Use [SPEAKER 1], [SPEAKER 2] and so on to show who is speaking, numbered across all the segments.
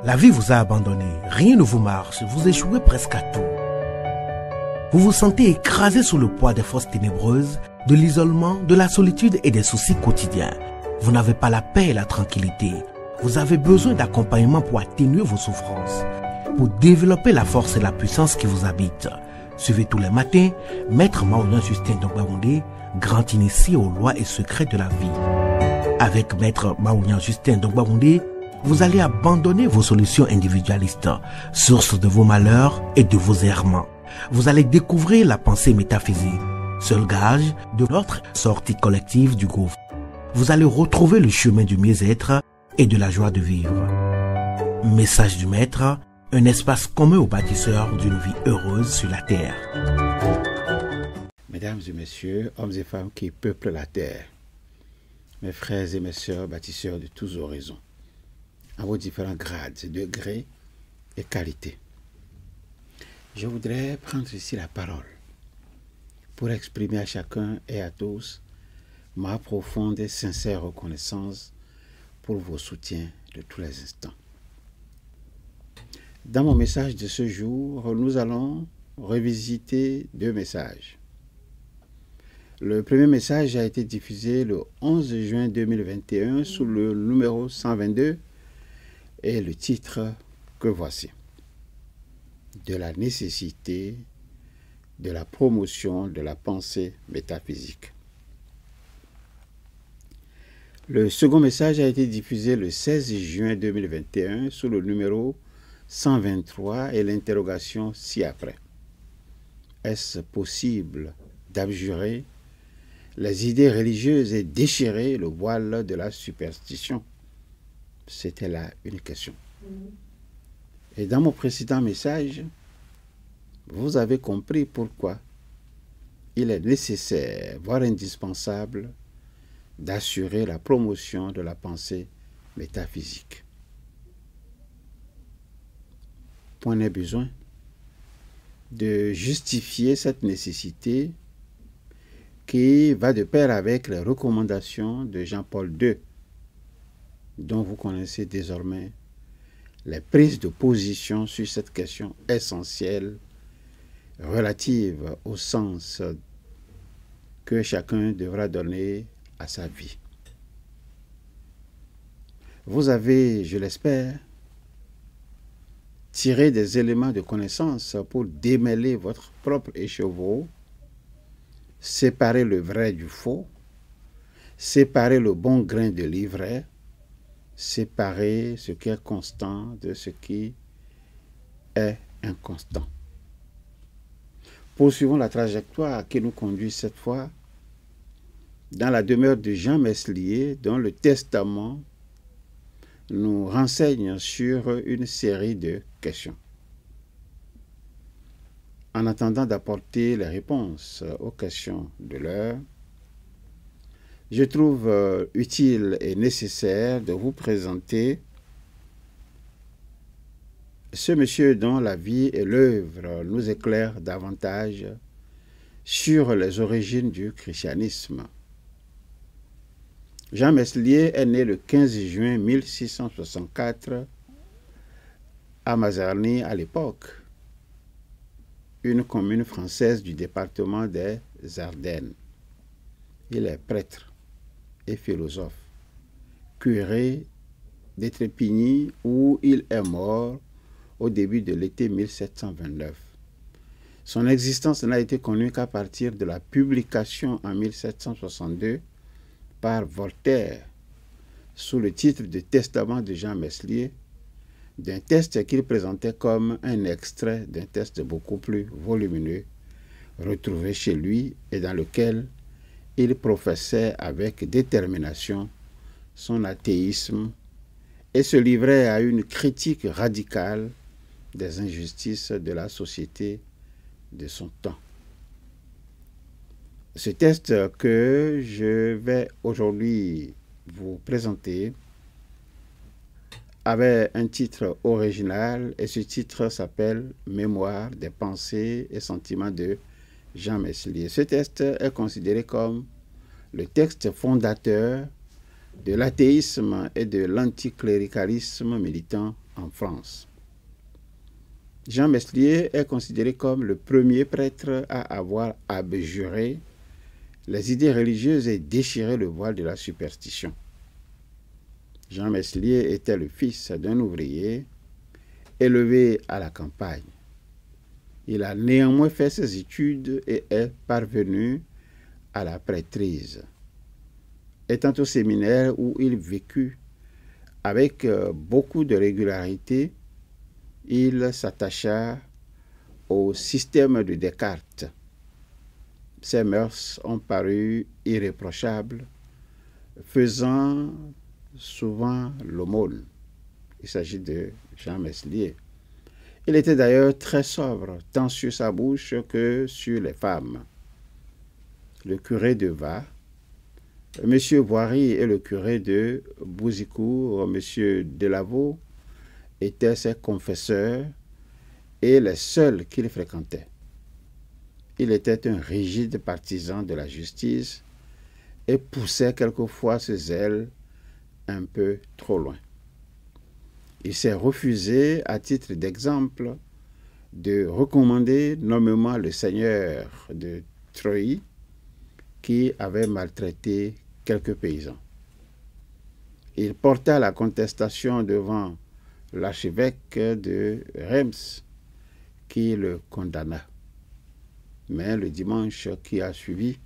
[SPEAKER 1] La vie vous a abandonné, rien ne vous marche, vous échouez presque à tout. Vous vous sentez écrasé sous le poids des forces ténébreuses, de l'isolement, de la solitude et des soucis quotidiens. Vous n'avez pas la paix et la tranquillité. Vous avez besoin d'accompagnement pour atténuer vos souffrances, pour développer la force et la puissance qui vous habitent. Suivez tous les matins Maître Maoulian Justin Dongbaoundé, grand initié aux lois et secrets de la vie. Avec Maître Maoulian Justin Dongbaoundé, vous allez abandonner vos solutions individualistes, source de vos malheurs et de vos errements. Vous allez découvrir la pensée métaphysique, seul gage de notre sortie collective du gouffre. Vous allez retrouver le chemin du mieux-être et de la joie de vivre. Message du Maître, un espace commun aux bâtisseurs d'une vie heureuse sur la terre.
[SPEAKER 2] Mesdames et messieurs, hommes et femmes qui peuplent la terre, mes frères et mes sœurs bâtisseurs de tous horizons, à vos différents grades, degrés et qualités. Je voudrais prendre ici la parole pour exprimer à chacun et à tous ma profonde et sincère reconnaissance pour vos soutiens de tous les instants. Dans mon message de ce jour, nous allons revisiter deux messages. Le premier message a été diffusé le 11 juin 2021 sous le numéro 122 et le titre que voici: de la nécessité de la promotion de la pensée métaphysique. Le second message a été diffusé le 16 juin 2021 sous le numéro 123 et l'interrogation ci-après: est-ce possible d'abjurer les idées religieuses et déchirer le voile de la superstition? C'était là une question. Et dans mon précédent message, vous avez compris pourquoi il est nécessaire, voire indispensable, d'assurer la promotion de la pensée métaphysique. Point n'est besoin de justifier cette nécessité qui va de pair avec les recommandations de Jean-Paul II, dont vous connaissez désormais les prises de position sur cette question essentielle relative au sens que chacun devra donner à sa vie. Vous avez, je l'espère, tiré des éléments de connaissance pour démêler votre propre écheveau, séparer le vrai du faux, séparer le bon grain de l'ivraie, séparer ce qui est constant de ce qui est inconstant. Poursuivons la trajectoire qui nous conduit cette fois dans la demeure de Jean Meslier, dont le testament nous renseigne sur une série de questions. En attendant d'apporter les réponses aux questions de l'heure, je trouve utile et nécessaire de vous présenter ce monsieur dont la vie et l'œuvre nous éclairent davantage sur les origines du christianisme. Jean Meslier est né le 15 juin 1664 à Mazarny à l'époque, une commune française du département des Ardennes. Il est prêtre et philosophe, curé d'Étrépigny où il est mort au début de l'été 1729. Son existence n'a été connue qu'à partir de la publication en 1762 par Voltaire, sous le titre de Testament de Jean Meslier, d'un texte qu'il présentait comme un extrait d'un texte beaucoup plus volumineux, retrouvé chez lui et dans lequel il professait avec détermination son athéisme et se livrait à une critique radicale des injustices de la société de son temps. Ce texte que je vais aujourd'hui vous présenter avait un titre original et ce titre s'appelle « Mémoire des pensées et sentiments de Jean Meslier ». Ce texte est considéré comme le texte fondateur de l'athéisme et de l'anticléricalisme militant en France. Jean Meslier est considéré comme le premier prêtre à avoir abjuré les idées religieuses et déchiré le voile de la superstition. Jean Meslier était le fils d'un ouvrier élevé à la campagne. Il a néanmoins fait ses études et est parvenu à la prêtrise. Étant au séminaire où il vécut avec beaucoup de régularité, il s'attacha au système de Descartes. Ses mœurs ont paru irréprochables, faisant souvent l'aumône. Il s'agit de Jean Meslier. Il était d'ailleurs très sobre, tant sur sa bouche que sur les femmes. Le curé de Vas, M. Voiry et le curé de Bouzicourt, M. Delaveau, étaient ses confesseurs et les seuls qu'il fréquentait. Il était un rigide partisan de la justice et poussait quelquefois ses zèles un peu trop loin. Il s'est refusé, à titre d'exemple, de recommander nommément le seigneur de Treuilly qui avait maltraité quelques paysans. Il porta la contestation devant l'archevêque de Reims qui le condamna. Mais le dimanche qui a suivi,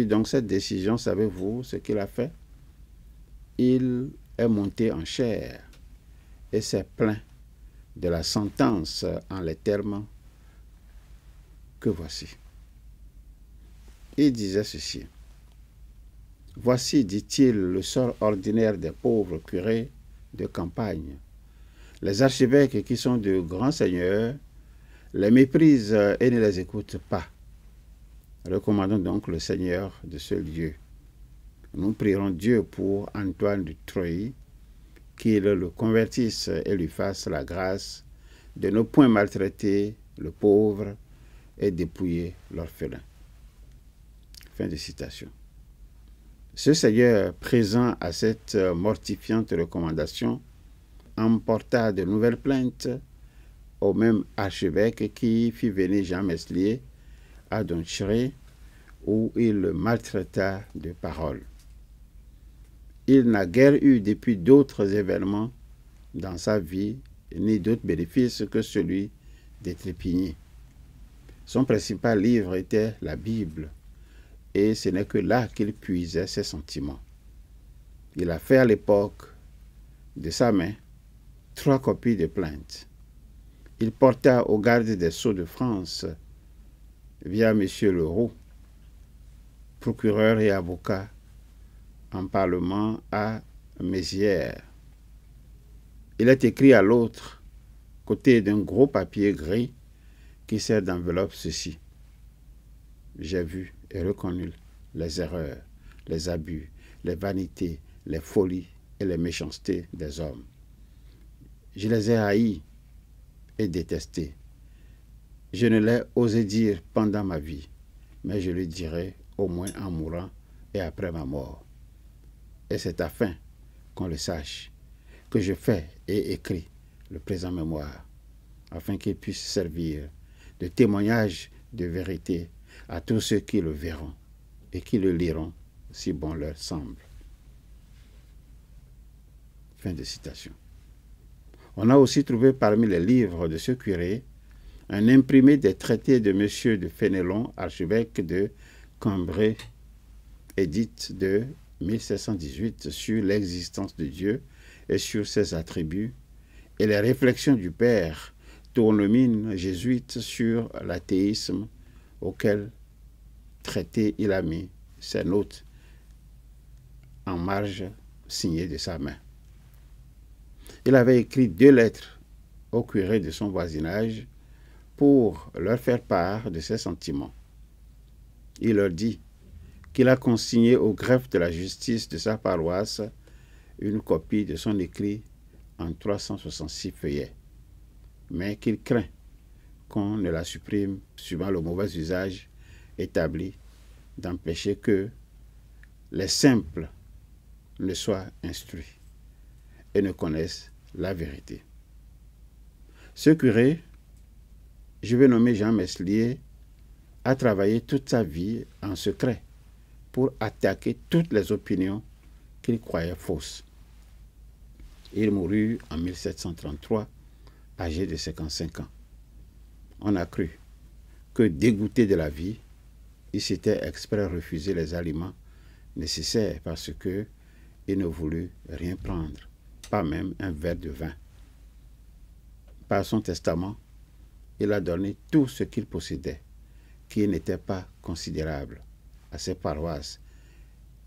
[SPEAKER 2] donc cette décision, savez-vous ce qu'il a fait? Il est monté en chair et s'est plaint de la sentence en les termes que voici. Il disait ceci. Voici, dit-il, le sort ordinaire des pauvres curés de campagne. Les archevêques qui sont de grands seigneurs les méprisent et ne les écoutent pas. Recommandons donc le Seigneur de ce lieu. Nous prierons Dieu pour Antoine de Treuilly, qu'il le convertisse et lui fasse la grâce de ne point maltraiter le pauvre et dépouiller l'orphelin. Fin de citation. Ce Seigneur, présent à cette mortifiante recommandation, emporta de nouvelles plaintes au même archevêque qui fit venir Jean Meslier à Donchré, où il le maltraita de paroles. Il n'a guère eu depuis d'autres événements dans sa vie, ni d'autres bénéfices que celui des Trépignés. Son principal livre était la Bible, et ce n'est que là qu'il puisait ses sentiments. Il a fait à l'époque, de sa main, 3 copies de plaintes. Il porta au garde des Sceaux de France, via M. Leroux, procureur et avocat en Parlement à Mézières. Il est écrit à l'autre côté d'un gros papier gris qui sert d'enveloppe ceci. J'ai vu et reconnu les erreurs, les abus, les vanités, les folies et les méchancetés des hommes. Je les ai haïs et détestés. Je ne l'ai osé dire pendant ma vie, mais je le dirai au moins en mourant et après ma mort. Et c'est afin qu'on le sache que je fais et écris le présent mémoire, afin qu'il puisse servir de témoignage de vérité à tous ceux qui le verront et qui le liront si bon leur semble. Fin de citation. On a aussi trouvé parmi les livres de ce curé un imprimé des traités de M. de Fénelon, archevêque de Cambrai, édit de 1718 sur l'existence de Dieu et sur ses attributs, et les réflexions du père Tournemine, jésuite, sur l'athéisme, auquel traité il a mis ses notes en marge signées de sa main. Il avait écrit 2 lettres au curé de son voisinage pour leur faire part de ses sentiments. Il leur dit qu'il a consigné au greffe de la justice de sa paroisse une copie de son écrit en 366 feuillets, mais qu'il craint qu'on ne la supprime suivant le mauvais usage établi d'empêcher que les simples ne soient instruits. et ne connaissent la vérité. Ce curé, je vais nommer Jean Meslier, a travaillé toute sa vie en secret pour attaquer toutes les opinions qu'il croyait fausses. Il mourut en 1733, âgé de 55 ans. On a cru que, dégoûté de la vie, il s'était exprès refusé les aliments nécessaires parce qu'il ne voulut rien prendre, pas même un verre de vin. Par son testament, il a donné tout ce qu'il possédait, qui n'était pas considérable, à ses paroisses,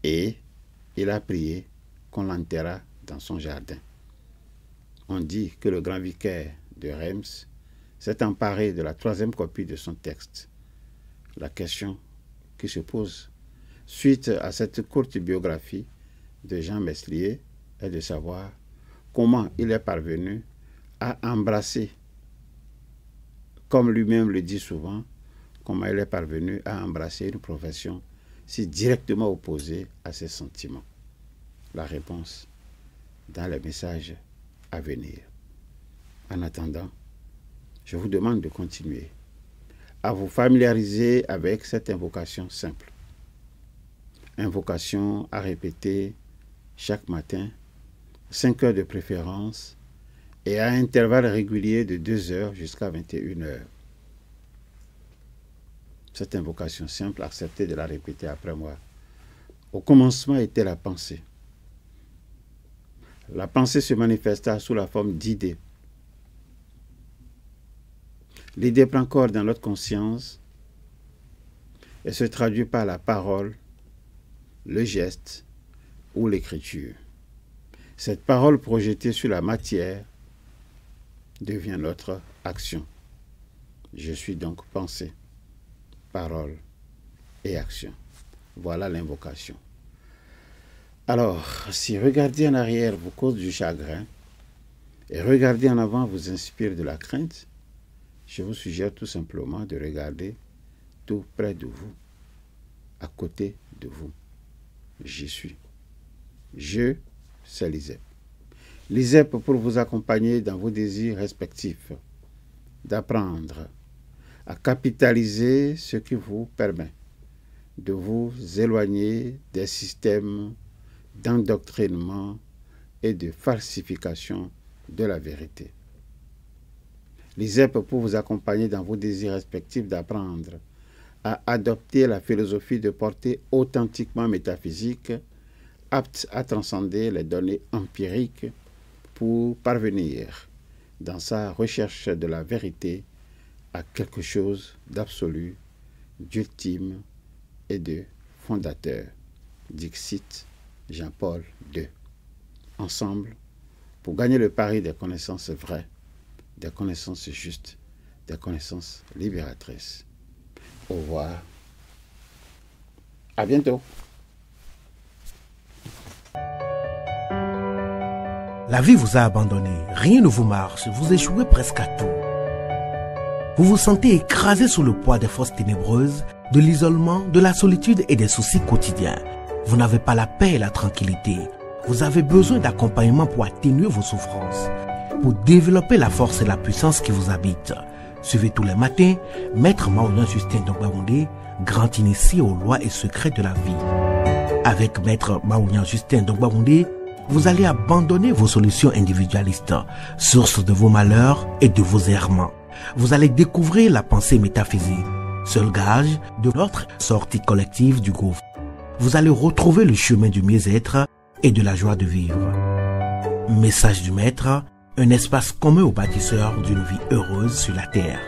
[SPEAKER 2] et il a prié qu'on l'enterrât dans son jardin. On dit que le grand vicaire de Reims s'est emparé de la 3e copie de son texte. La question qui se pose suite à cette courte biographie de Jean Meslier est de savoir comment il est parvenu à embrasser, comme lui-même le dit souvent, comment il est parvenu à embrasser une profession si directement opposée à ses sentiments. La réponse dans les messages à venir. En attendant, je vous demande de continuer à vous familiariser avec cette invocation simple. Invocation à répéter chaque matin, 5 heures de préférence, et à intervalles réguliers de 2 heures jusqu'à 21 heures. Cette invocation simple, acceptez de la répéter après moi. Au commencement était la pensée. La pensée se manifesta sous la forme d'idées. L'idée prend corps dans notre conscience et se traduit par la parole, le geste ou l'écriture. Cette parole projetée sur la matière devient notre action. Je suis donc pensée, parole et action. Voilà l'invocation. Alors, si regarder en arrière vous cause du chagrin et regarder en avant vous inspire de la crainte, je vous suggère tout simplement de regarder tout près de vous, à côté de vous. J'y suis. Je, c'est l'ISEP. L'ISEP pour vous accompagner dans vos désirs respectifs, d'apprendre à capitaliser ce qui vous permet de vous éloigner des systèmes d'endoctrinement et de falsification de la vérité. L'ISEP pour vous accompagner dans vos désirs respectifs d'apprendre à adopter la philosophie de portée authentiquement métaphysique, apte à transcender les données empiriques pour parvenir, dans sa recherche de la vérité, à quelque chose d'absolu, d'ultime et de fondateur. Dixit Jean-Paul II. Ensemble, pour gagner le pari des connaissances vraies, des connaissances justes, des connaissances libératrices. Au revoir. À bientôt.
[SPEAKER 1] La vie vous a abandonné, rien ne vous marche, vous échouez presque à tout. Vous vous sentez écrasé sous le poids des forces ténébreuses, de l'isolement, de la solitude et des soucis quotidiens. Vous n'avez pas la paix et la tranquillité. Vous avez besoin d'accompagnement pour atténuer vos souffrances, pour développer la force et la puissance qui vous habitent. Suivez tous les matins Maître Maoulian Justin Dongbaoundé, grand initié aux lois et secrets de la vie. Avec Maître Maoulian Justin Dongbaoundé, vous allez abandonner vos solutions individualistes, source de vos malheurs et de vos errements. Vous allez découvrir la pensée métaphysique, seul gage de notre sortie collective du gouffre. Vous allez retrouver le chemin du mieux-être et de la joie de vivre. Message du Maître, un espace commun aux bâtisseurs d'une vie heureuse sur la terre.